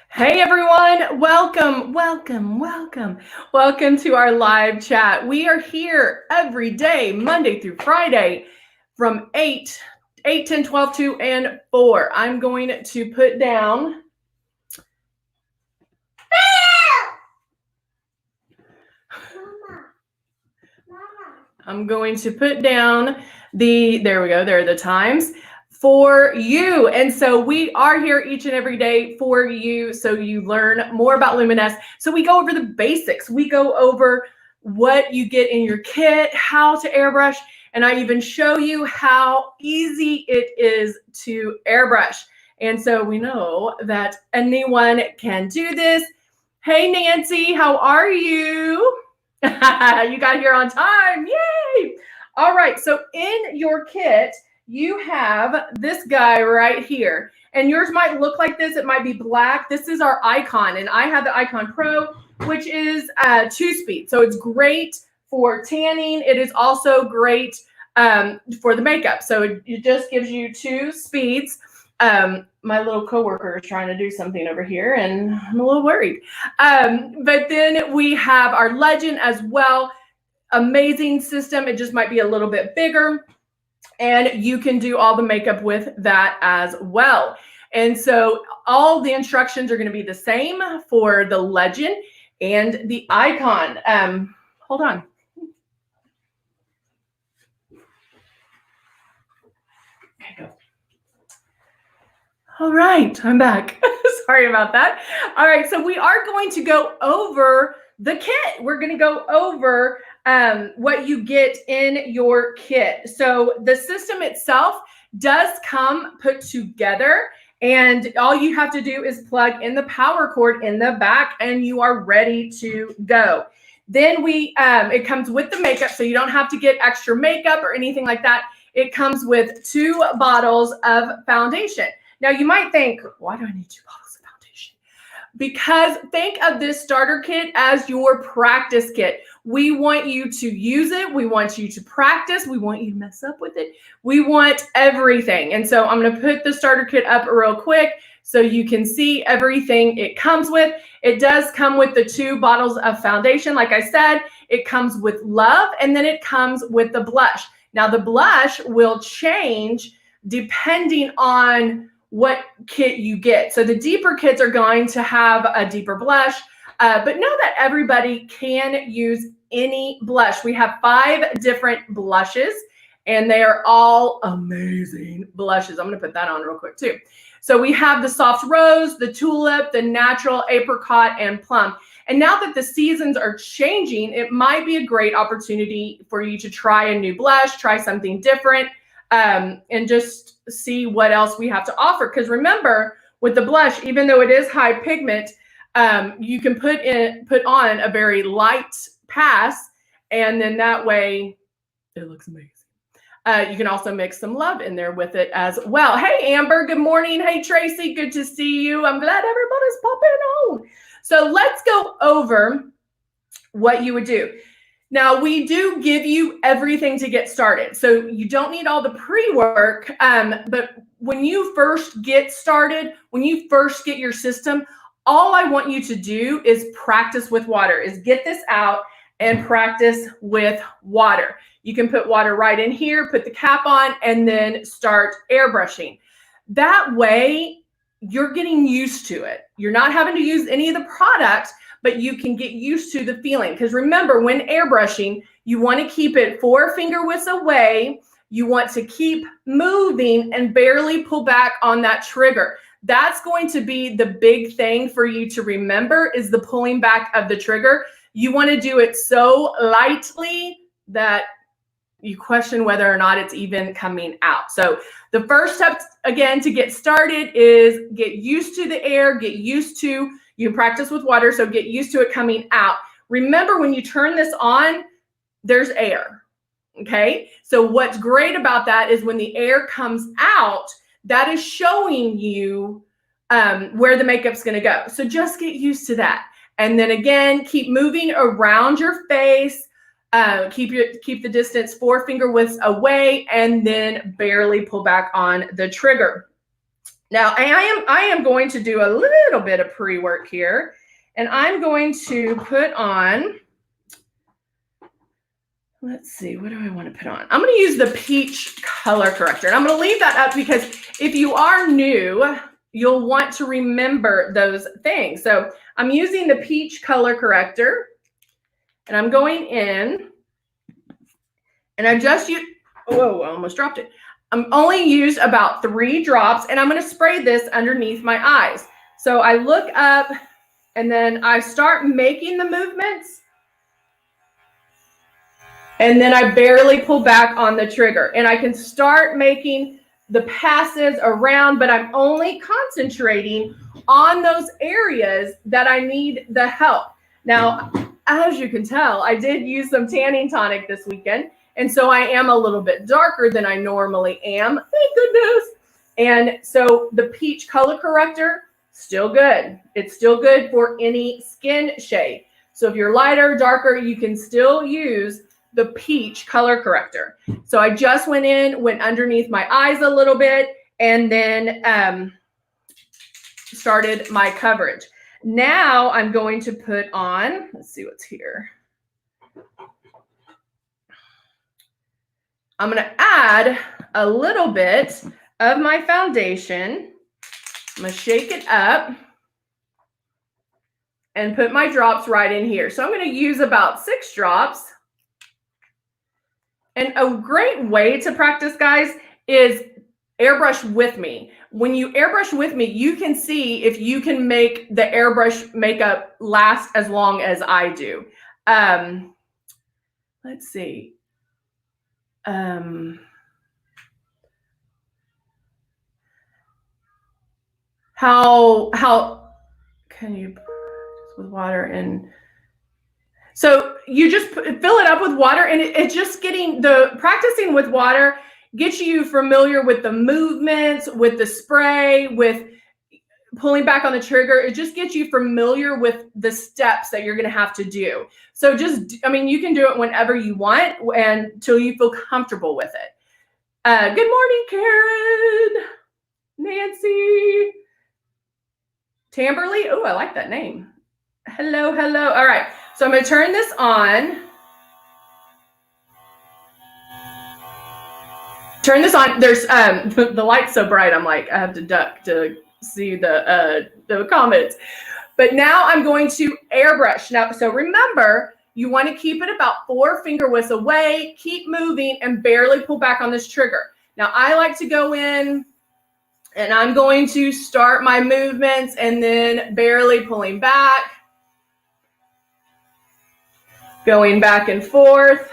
Hey everyone, welcome to our live chat. We are here every day, Monday through Friday from 8, 10, 12, 2, and 4. I'm going to put down there we go, there are the times for you. And so we are here each and every day for you, so you learn more about Luminous. So we go over the basics. We go over what you get in your kit, how to airbrush, and I even show you how easy it is to airbrush. And so we know that anyone can do this. Hey Nancy, how are you? You got here on time. Yay! All right, so in your kit, you have this guy right here. And yours might look like this. It might be black. This is our Icon, and I have the Icon Pro, which is 2-speed. So it's great for tanning. It is also great for the makeup. So it just gives you 2 speeds. My little coworker is trying to do something over here, and I'm a little worried. But then we have our Legend as well. Amazing system. It just might be a little bit bigger, and you can do all the makeup with that as well. And so all the instructions are going to be the same for the Legend and the Icon. Hold on. Okay, go. All right, I'm back. Sorry about that. All right, so we are going to go over the kit. We're going to go over what you get in your kit. So the system itself does come put together, and all you have to do is plug in the power cord in the back, and you are ready to go. Then it comes with the makeup, so you don't have to get extra makeup or anything like that. It comes with 2 bottles of foundation. Now you might think, why do I need 2 bottles of foundation? Because think of this starter kit as your practice kit. We want you to use it. We want you to practice. We want you to mess up with it. We want everything. And so I'm going to put the starter kit up real quick so you can see everything it comes with. It does come with the 2 bottles of foundation. Like I said, it comes with Love, and then it comes with the blush. Now the blush will change depending on what kit you get. So the deeper kits are going to have a deeper blush, but know that everybody can use any blush. We have 5 different blushes, and they are all amazing blushes. I'm going to put that on real quick too. So we have the soft rose, the tulip, the natural apricot, and plum. And now that the seasons are changing, it might be a great opportunity for you to try a new blush, try something different, and just see what else we have to offer. Because remember, with the blush, even though it is high pigment, you can put on a very light pass, and then that way it looks amazing. You can also mix some Love in there with it as well. Hey Amber, good morning. Hey Tracy, good to see you. I'm glad everybody's popping on. So let's go over what you would do. Now, we do give you everything to get started. So you don't need all the pre-work, but when you first get started, when you first get your system, all I want you to do is practice with water, is get this out and practice with water. You can put water right in here, put the cap on, and then start airbrushing. That way, you're getting used to it. You're not having to use any of the products, but you can get used to the feeling. Because remember, when airbrushing, you want to keep it 4 finger widths away. You want to keep moving and barely pull back on that trigger. That's going to be the big thing for you to remember, is the pulling back of the trigger. You want to do it so lightly that you question whether or not it's even coming out. So the first step, again, to get started is get used to the air, get used to, you can practice with water, so get used to it coming out. Remember, when you turn this on, there's air, okay? So what's great about that is when the air comes out, that is showing you where the makeup's gonna go. So just get used to that. And then again, keep moving around your face, keep the distance 4 finger widths away, and then barely pull back on the trigger. Now I am going to do a little bit of pre-work here, and I'm going to put on, let's see, what do I want to put on? I'm going to use the peach color corrector, and I'm going to leave that up because if you are new, you'll want to remember those things. So I'm using the peach color corrector, and I'm going in, and I just use, whoa, I almost dropped it. I'm only used about 3 drops, and I'm going to spray this underneath my eyes. So I look up, and then I start making the movements, and then I barely pull back on the trigger. And I can start making the passes around, but I'm only concentrating on those areas that I need the help. Now, as you can tell, I did use some tanning tonic this weekend. And so I am a little bit darker than I normally am, thank goodness. And so the peach color corrector, still good. It's still good for any skin shade. So if you're lighter, darker, you can still use the peach color corrector. So I just went underneath my eyes a little bit, and then started my coverage. Now I'm going to put on, let's see what's here. I'm going to add a little bit of my foundation. I'm going to shake it up and put my drops right in here. So I'm going to use about 6 drops. And a great way to practice, guys, is airbrush with me. When you airbrush with me, you can see if you can make the airbrush makeup last as long as I do. Let's see. How can you with water? And so you just fill it up with water, and it's just getting practicing with water gets you familiar with the movements, with the spray, with pulling back on the trigger. It just gets you familiar with the steps that you're going to have to do. So just, I mean, you can do it whenever you want and until you feel comfortable with it. Good morning, Karen, Nancy, Tamberly. Oh, I like that name. Hello, hello. All right. So I'm going to turn this on. Turn this on. There's the light's so bright, I'm like, I have to duck to see the comments. But now I'm going to airbrush. Now, so remember, you want to keep it about 4 finger widths away, keep moving, and barely pull back on this trigger. Now, I like to go in, and I'm going to start my movements and then barely pulling back, going back and forth,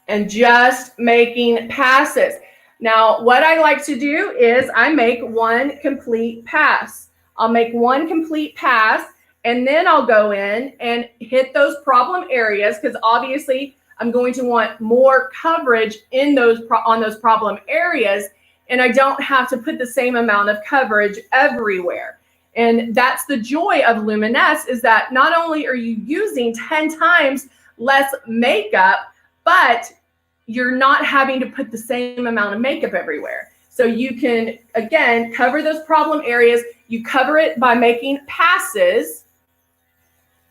and just making passes. Now, what I like to do is I make 1 complete pass. I'll make 1 complete pass, and then I'll go in and hit those problem areas, because obviously I'm going to want more coverage in on those problem areas, and I don't have to put the same amount of coverage everywhere. And that's the joy of Luminesse, is that not only are you using 10 times less makeup, but you're not having to put the same amount of makeup everywhere. So you can, again, cover those problem areas. You cover it by making passes.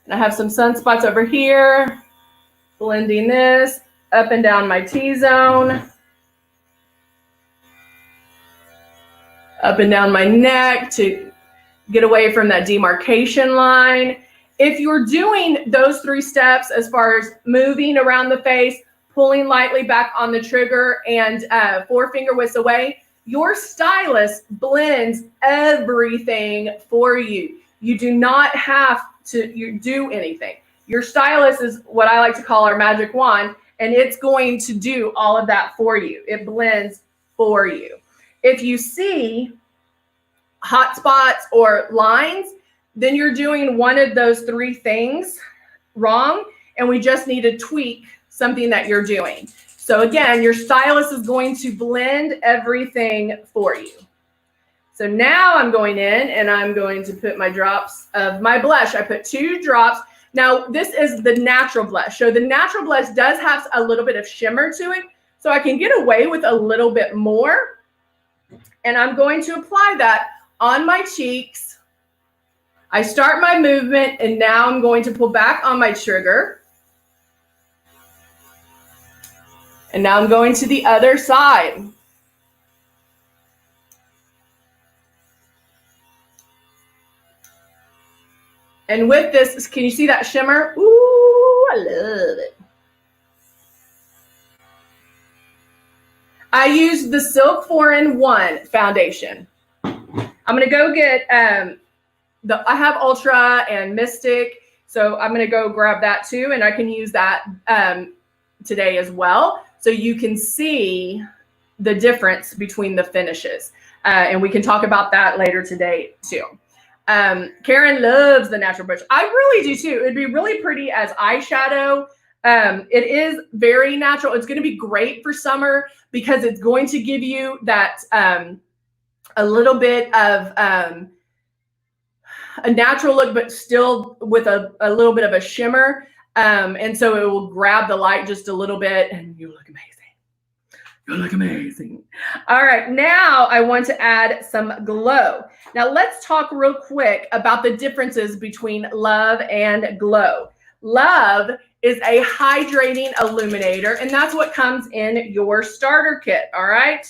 And I have some sunspots over here, blending this up and down my T-zone, up and down my neck to get away from that demarcation line. If you're doing those 3 steps as far as moving around the face, pulling lightly back on the trigger, and 4 finger widths away, your stylist blends everything for you. You do not have to do anything. Your stylist is what I like to call our magic wand, and it's going to do all of that for you. It blends for you. If you see hot spots or lines, then you're doing one of those 3 things wrong, and we just need to tweak something that you're doing. So again, your stylist is going to blend everything for you. So now I'm going in and I'm going to put my drops of my blush. I put 2 drops. Now this is the natural blush. So the natural blush does have a little bit of shimmer to it. So I can get away with a little bit more. And I'm going to apply that on my cheeks. I start my movement, and now I'm going to pull back on my trigger. And now I'm going to the other side. And with this, can you see that shimmer? Ooh, I love it. I use the Silk 4-in-1 foundation. I'm going to go get, I have Ultra and Mystic, so I'm going to go grab that too, and I can use that today as well. So you can see the difference between the finishes. And we can talk about that later today too. Karen loves the natural brush. I really do too. It'd be really pretty as eyeshadow. It is very natural. It's going to be great for summer because it's going to give you that a little bit of a natural look, but still with a little bit of a shimmer. And so it will grab the light just a little bit, and you look amazing. You look amazing. All right, now I want to add some glow. Now let's talk real quick about the differences between Love and Glow. Love is a hydrating illuminator, and that's what comes in your starter kit, all right?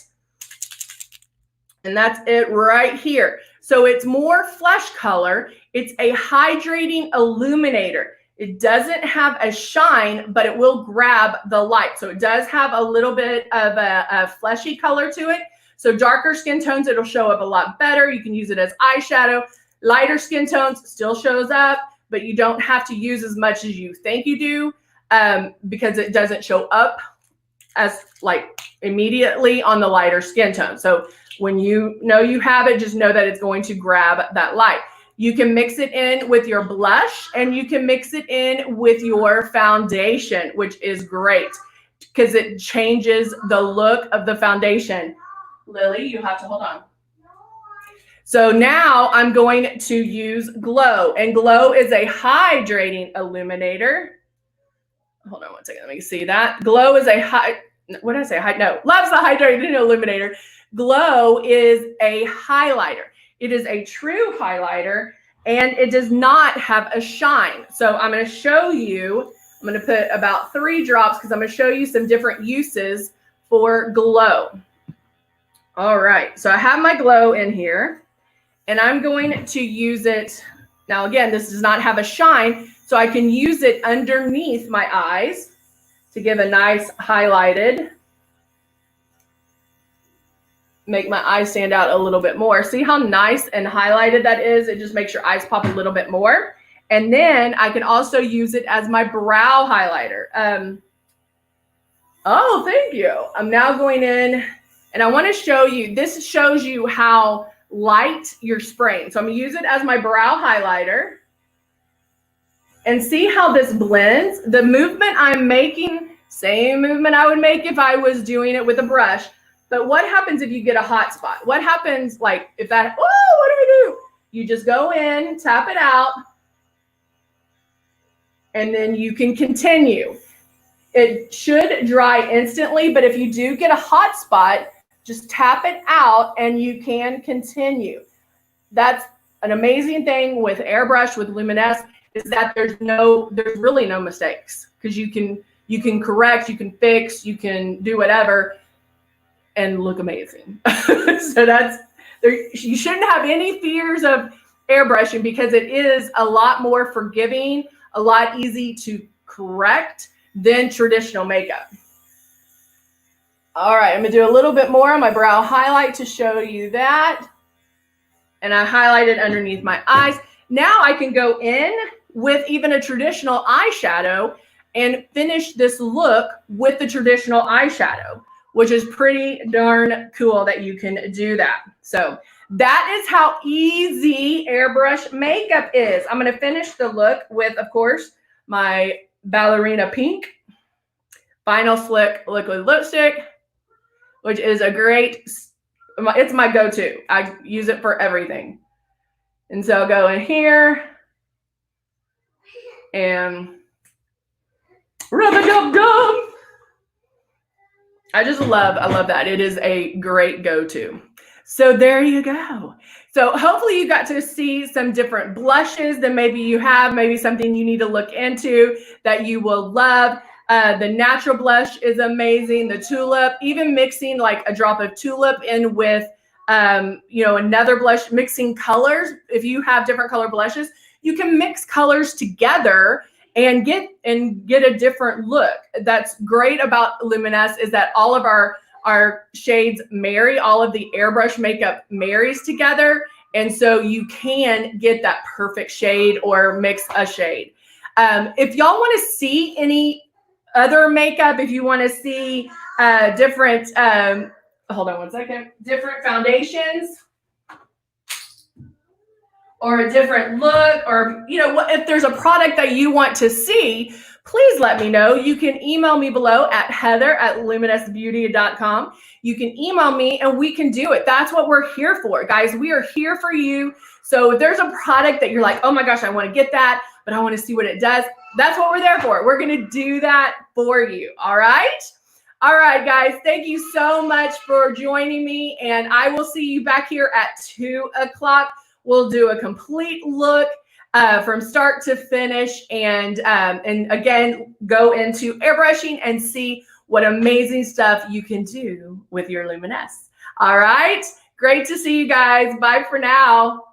And that's it right here. So it's more flesh color. It's a hydrating illuminator. It doesn't have a shine, but it will grab the light. So it does have a little bit of a fleshy color to it. So darker skin tones, it'll show up a lot better. You can use it as eyeshadow. Lighter skin tones still shows up, but you don't have to use as much as you think you do because it doesn't show up as like immediately on the lighter skin tone. So when you know you have it, just know that it's going to grab that light. You can mix it in with your blush, and you can mix it in with your foundation, which is great because it changes the look of the foundation. Lily, you have to hold on. So now I'm going to use Glow, and Glow is a hydrating illuminator. Hold on one second, let me see that. Glow is a what did I say? No, Love's the hydrating illuminator. Glow is a highlighter. It is a true highlighter, and it does not have a shine. So I'm going to show you, I'm going to put about 3 drops because I'm going to show you some different uses for Glow. All right, so I have my Glow in here, and I'm going to use it. Now, again, this does not have a shine, so I can use it underneath my eyes to give a nice highlighted, make my eyes stand out a little bit more. See how nice and highlighted that is? It just makes your eyes pop a little bit more. And then I can also use it as my brow highlighter. Oh, thank you. I'm now going in, and I want to show you, this shows you how light you're spraying. So I'm going to use it as my brow highlighter. And see how this blends? The movement I'm making, same movement I would make if I was doing it with a brush. But what happens if you get a hot spot? What happens like if that, oh, what do we do? You just go in, tap it out, and then you can continue. It should dry instantly, but if you do get a hot spot, just tap it out and you can continue. That's an amazing thing with airbrush, with Luminous, is that there's really no mistakes because you can correct, you can fix, you can do whatever and look amazing. So that's there. You shouldn't have any fears of airbrushing because it is a lot more forgiving, a lot easy to correct than traditional makeup. All right, I'm gonna do a little bit more on my brow highlight to show you that. And I highlighted underneath my eyes. Now I can go in with even a traditional eyeshadow and finish this look with the traditional eyeshadow, which is pretty darn cool that you can do that. So that is how easy airbrush makeup is. I'm going to finish the look with, of course, my Ballerina Pink Final Slick Liquid Lipstick, which is a great, it's my go-to. I use it for everything. And so I'll go in here and rub a dub dub. I love that. It is a great go-to. So there you go. So hopefully you got to see some different blushes that maybe you have, maybe something you need to look into that you will love. The natural blush is amazing. The tulip, even mixing like a drop of tulip in with, another blush, mixing colors. If you have different color blushes, you can mix colors together and get a different look. That's great about Luminous is that all of our shades marry, all of the airbrush makeup marries together. And so you can get that perfect shade or mix a shade. If y'all want to see any other makeup, if you want to see different, hold on one second, different foundations or a different look, or if there's a product that you want to see, please let me know. You can email me below at heather@luminousbeauty.com. You can email me and we can do it. That's what we're here for, guys. We are here for you. So if there's a product that you're like, oh my gosh, I want to get that, but I want to see what it does, that's what we're there for. We're going to do that for you. All right. All right, guys. Thank you so much for joining me. And I will see you back here at 2 o'clock. We'll do a complete look from start to finish, and again, go into airbrushing and see what amazing stuff you can do with your Luminous. All right, great to see you guys. Bye for now.